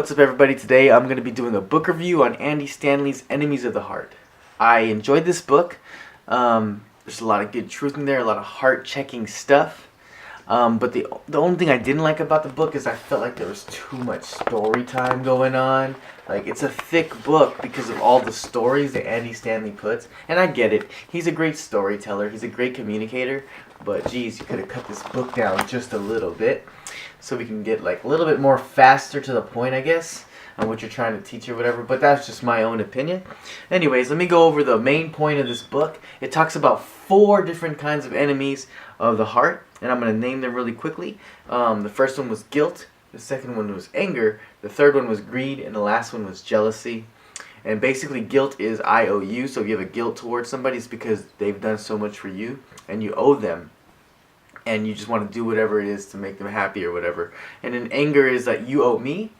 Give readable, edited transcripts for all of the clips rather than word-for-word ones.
What's up, everybody? Today I'm going to be doing a book review on Andy Stanley's Enemies of the Heart. I enjoyed this book. There's a lot of good truth in there, a lot of heart-checking stuff. But the only thing I didn't like about the book is I felt like there was too much story time going on. Like, it's a thick book because of all the stories that Andy Stanley puts. And I get it. He's a great storyteller. He's a great communicator. But, geez, you could have cut this book down just a little bit so we can get, like, a little bit more faster to the point, I guess, on what you're trying to teach or whatever. But that's just my own opinion. Anyways, let me go over the main point of this book. It talks about 4 different kinds of enemies of the heart. And I'm going to name them really quickly. The first one was guilt. The second one was anger. The third one was greed. And the last one was jealousy. And basically, guilt is I owe you. So if you have a guilt towards somebody, it's because they've done so much for you. And you owe them. And you just want to do whatever it is to make them happy or whatever. And then anger is that you owe me.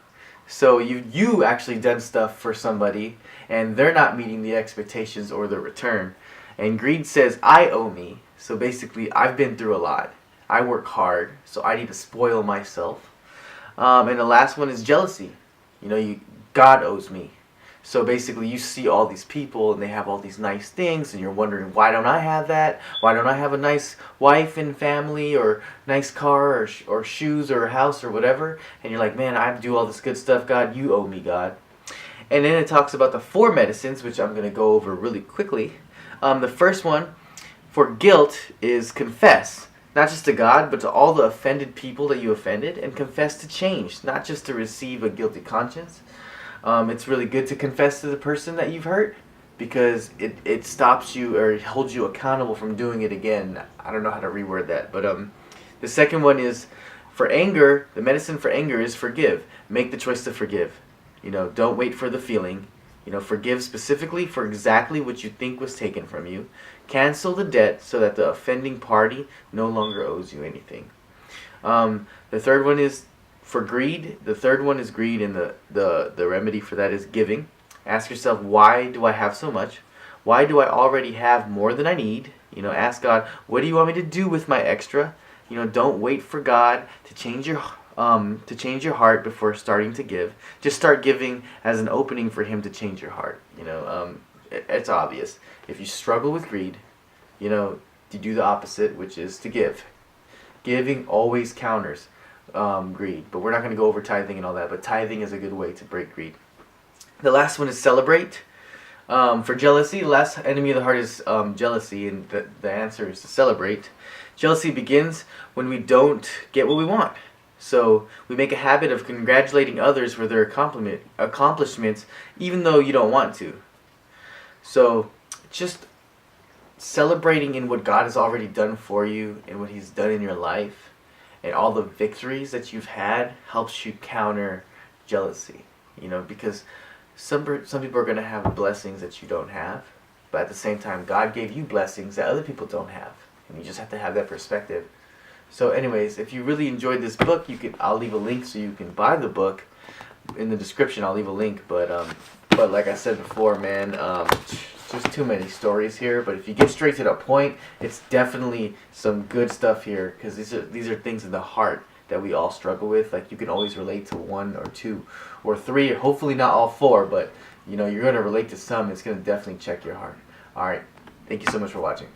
So you actually done stuff for somebody. And they're not meeting the expectations or the return. And greed says I owe me. So basically, I've been through a lot. I work hard, so I need to spoil myself. And the last one is jealousy. You know, God owes me. So basically, you see all these people, and they have all these nice things, and you're wondering, why don't I have that? Why don't I have a nice wife and family, or nice car, or shoes, or a house, or whatever? And you're like, man, I do all this good stuff, God. You owe me, God. And then it talks about the 4 medicines, which I'm going to go over really quickly. The first one, for guilt, is confess. Not just to God, but to all the offended people that you offended, and confess to change, not just to receive a guilty conscience. It's really good to confess to the person that you've hurt, because it stops you or holds you accountable from doing it again. I don't know how to reword that, but the second one is for anger. The medicine for anger is forgive. Make the choice to forgive. You know, don't wait for the feeling. You know, forgive specifically for exactly what you think was taken from you. Cancel the debt so that the offending party no longer owes you anything. The third one is for greed. The third one is greed, and the remedy for that is giving. Ask yourself, why do I have so much? Why do I already have more than I need? You know, ask God, what do you want me to do with my extra? You know, don't wait for God to change your heart before starting to give. Just start giving as an opening for Him to change your heart. You know, it's obvious. If you struggle with greed, you know, you do the opposite, which is to give. Giving always counters greed. But we're not going to go over tithing and all that. But tithing is a good way to break greed. The last one is celebrate. For jealousy, the last enemy of the heart is jealousy, and the answer is to celebrate. Jealousy begins when we don't get what we want. So we make a habit of congratulating others for their accomplishments, even though you don't want to. So just celebrating in what God has already done for you and what He's done in your life and all the victories that you've had helps you counter jealousy. You know, because some people are going to have blessings that you don't have, but at the same time, God gave you blessings that other people don't have, and you just have to have that perspective. So anyways, if you really enjoyed this book, I'll leave a link so you can buy the book. In the description, I'll leave a link. But like I said before, man, just too many stories here. But if you get straight to the point, it's definitely some good stuff here, because these are things in the heart that we all struggle with. Like, you can always relate to 1 or 2 or 3, or hopefully not all 4, but you know, you're going to relate to some. It's going to definitely check your heart. All right, thank you so much for watching.